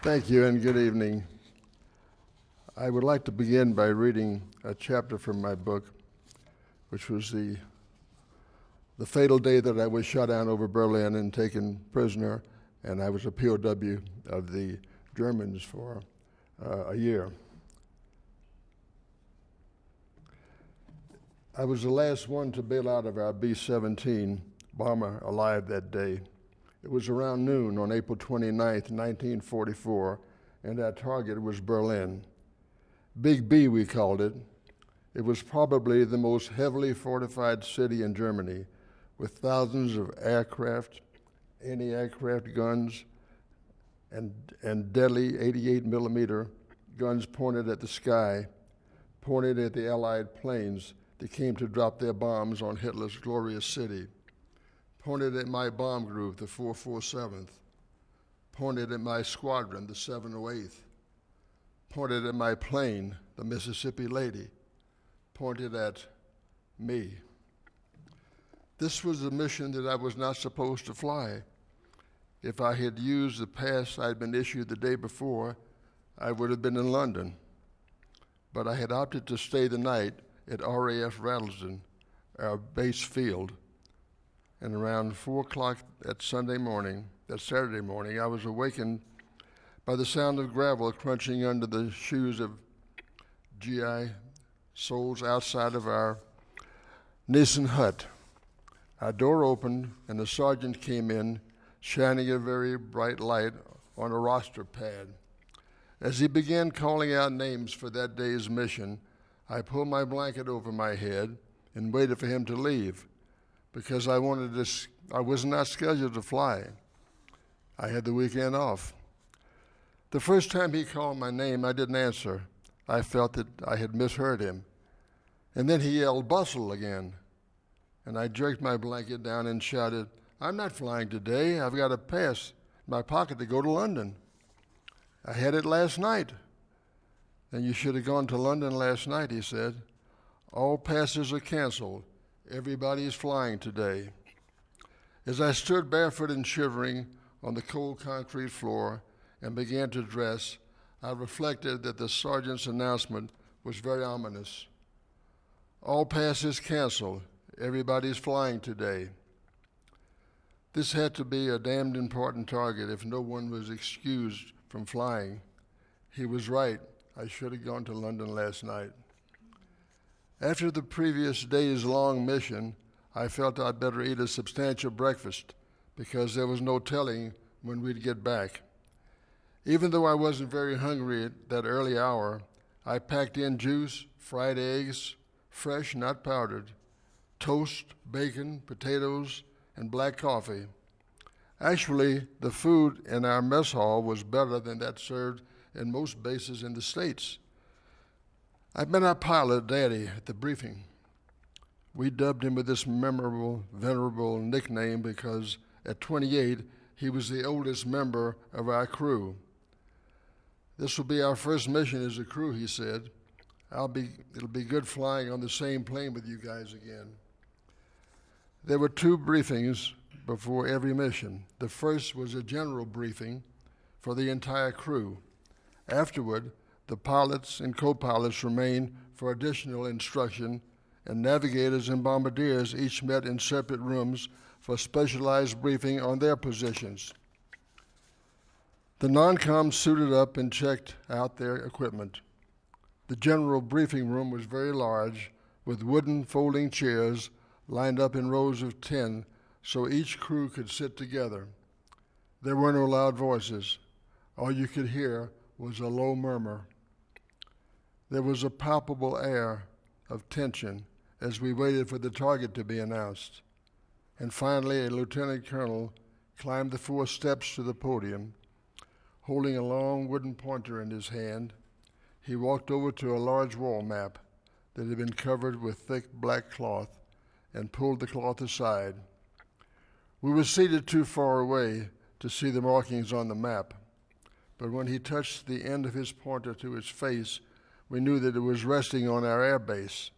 Thank you and good evening. I would like to begin by reading a chapter from my book, which was the fatal day that I was shot down over Berlin and taken prisoner, and I was a POW of the Germans for a year. I was the last one to bail out of our B-17 bomber alive that day. It was around noon on April 29th, 1944, and our target was Berlin. Big B, we called it. It was probably the most heavily fortified city in Germany, with thousands of aircraft, anti-aircraft guns, and deadly 88 millimeter guns pointed at the sky, pointed at the Allied planes that came to drop their bombs on Hitler's glorious city, pointed at my bomb group, the 447th, pointed at my squadron, the 708th, pointed at my plane, the Mississippi Lady, pointed at me. This was a mission that I was not supposed to fly. If I had used the pass I'd been issued the day before, I would have been in London. But I had opted to stay the night at RAF Rattlesden, our base field. And around 4 o'clock that Saturday morning, I was awakened by the sound of gravel crunching under the shoes of GI souls outside of our Nissen hut. Our door opened and a sergeant came in, shining a very bright light on a roster pad. As he began calling out names for that day's mission, I pulled my blanket over my head and waited for him to leave, because I was not scheduled to fly. I had the weekend off. The first time he called my name, I didn't answer. I felt that I had misheard him. And then he yelled, "Bussel," again. And I jerked my blanket down and shouted, "I'm not flying today. I've got a pass in my pocket to go to London. I had it last night." "Then you should have gone to London last night," he said. "All passes are canceled. Everybody's flying today." As I stood barefoot and shivering on the cold concrete floor and began to dress, I reflected that the sergeant's announcement was very ominous. All passes canceled. Everybody's flying today. This had to be a damned important target if no one was excused from flying. He was right. I should have gone to London last night. After the previous day's long mission, I felt I'd better eat a substantial breakfast because there was no telling when we'd get back. Even though I wasn't very hungry at that early hour, I packed in juice, fried eggs, fresh, not powdered, toast, bacon, potatoes, and black coffee. Actually, the food in our mess hall was better than that served in most bases in the States. I met our pilot, Daddy, at the briefing. We dubbed him with this memorable, venerable nickname because at 28, he was the oldest member of our crew. "This will be our first mission as a crew," he said. It'll be good flying on the same plane with you guys again." There were 2 briefings before every mission. The first was a general briefing for the entire crew. Afterward, the pilots and co-pilots remained for additional instruction, and navigators and bombardiers each met in separate rooms for specialized briefing on their positions. The non-coms suited up and checked out their equipment. The general briefing room was very large, with wooden folding chairs lined up in rows of 10 so each crew could sit together. There were no loud voices. All you could hear was a low murmur. There was a palpable air of tension as we waited for the target to be announced. And finally, a lieutenant colonel climbed the 4 steps to the podium. Holding a long wooden pointer in his hand, he walked over to a large wall map that had been covered with thick black cloth and pulled the cloth aside. We were seated too far away to see the markings on the map, but when he touched the end of his pointer to his face, we knew that it was resting on our air base.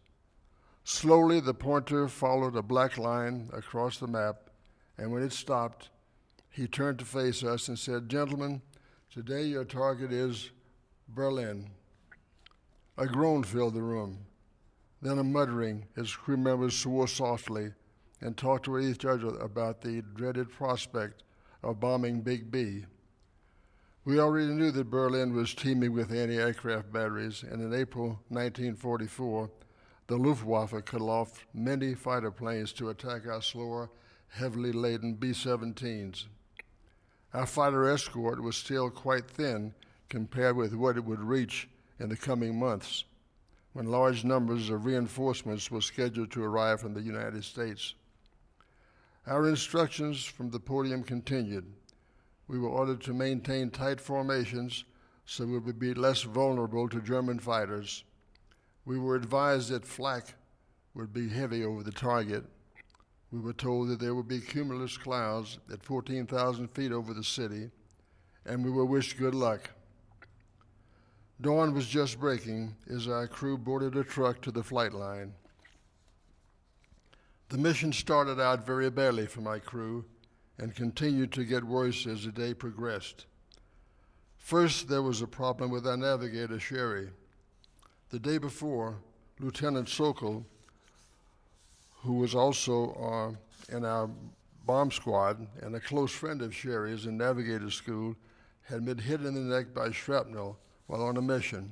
Slowly, the pointer followed a black line across the map, and when it stopped, he turned to face us and said, "Gentlemen, Today your target is Berlin. A groan filled the room, then a muttering as crew members swore softly and talked to each other about the dreaded prospect of bombing Big B. We already knew that Berlin was teeming with anti-aircraft batteries, and in April 1944, the Luftwaffe cut off many fighter planes to attack our slower, heavily laden B-17s. Our fighter escort was still quite thin compared with what it would reach in the coming months, when large numbers of reinforcements were scheduled to arrive from the United States. Our instructions from the podium continued. We were ordered to maintain tight formations so we would be less vulnerable to German fighters. We were advised that flak would be heavy over the target. We were told that there would be cumulus clouds at 14,000 feet over the city, and we were wished good luck. Dawn was just breaking as our crew boarded a truck to the flight line. The mission started out very badly for my crew and continued to get worse as the day progressed. First, there was a problem with our navigator, Sherry. The day before, Lieutenant Sokol, who was also in our bomb squad and a close friend of Sherry's in navigator school, had been hit in the neck by shrapnel while on a mission.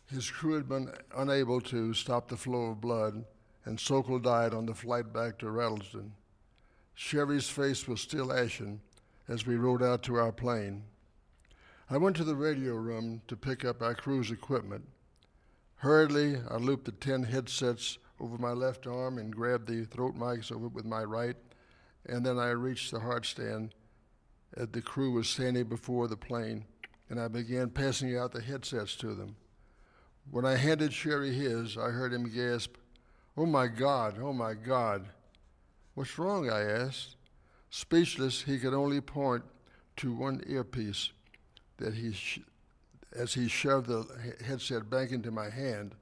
His crew had been unable to stop the flow of blood, and Sokol died on the flight back to Rattlesden. Sherry's face was still ashen as we rode out to our plane. I went to the radio room to pick up our crew's equipment. Hurriedly, I looped the 10 headsets over my left arm and grabbed the throat mics over with my right, and then I reached the hard stand as the crew was standing before the plane, and I began passing out the headsets to them. When I handed Sherry his, I heard him gasp, "Oh my God, oh my God." "What's wrong?" I asked. Speechless, he could only point to one earpiece that as he shoved the headset back into my hand,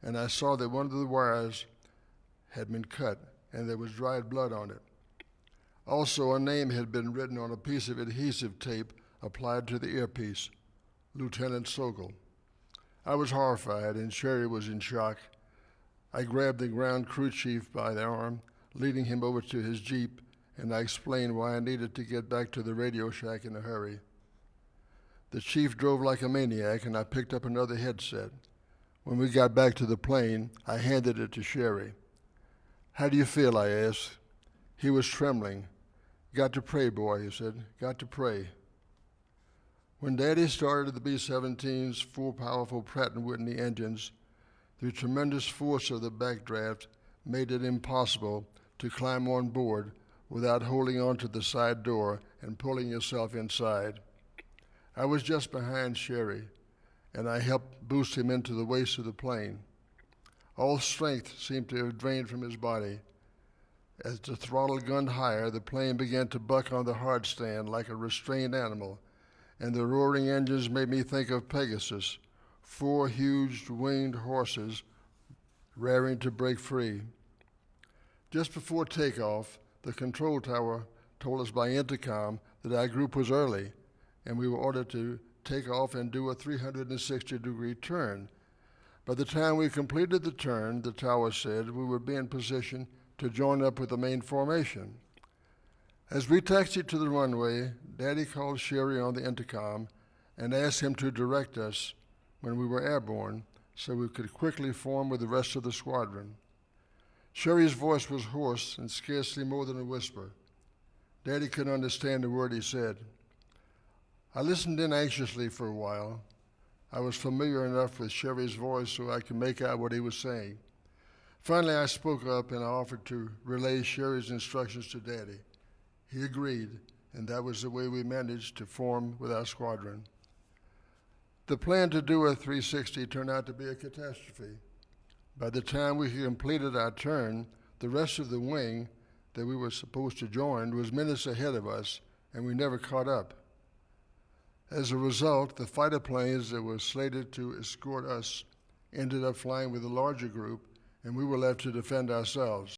and I saw that one of the wires had been cut and there was dried blood on it. Also, a name had been written on a piece of adhesive tape applied to the earpiece, Lieutenant Sokol. I was horrified and Sherry was in shock. I grabbed the ground crew chief by the arm, leading him over to his Jeep, and I explained why I needed to get back to the radio shack in a hurry. The chief drove like a maniac, and I picked up another headset. When we got back to the plane, I handed it to Sherry. "How do you feel?" I asked. He was trembling. "Got to pray, boy," he said. "Got to pray." When Daddy started the B-17's four powerful Pratt & Whitney engines, the tremendous force of the backdraft made it impossible to climb on board without holding on to the side door and pulling yourself inside. I was just behind Sherry, and I helped boost him into the waist of the plane. All strength seemed to have drained from his body. As the throttle gunned higher, the plane began to buck on the hard stand like a restrained animal, and the roaring engines made me think of Pegasus, 4 huge winged horses raring to break free. Just before takeoff, the control tower told us by intercom that our group was early, and we were ordered to take off and do a 360-degree turn. By the time we completed the turn, the tower said we would be in position to join up with the main formation. As we taxied to the runway, Daddy called Sherry on the intercom and asked him to direct us when we were airborne so we could quickly form with the rest of the squadron. Sherry's voice was hoarse and scarcely more than a whisper. Daddy couldn't understand a word he said. I listened in anxiously for a while. I was familiar enough with Sherry's voice so I could make out what he was saying. Finally, I spoke up and I offered to relay Sherry's instructions to Daddy. He agreed, and that was the way we managed to form with our squadron. The plan to do a 360 turned out to be a catastrophe. By the time we completed our turn, the rest of the wing that we were supposed to join was minutes ahead of us, and we never caught up. As a result, the fighter planes that were slated to escort us ended up flying with a larger group, and we were left to defend ourselves.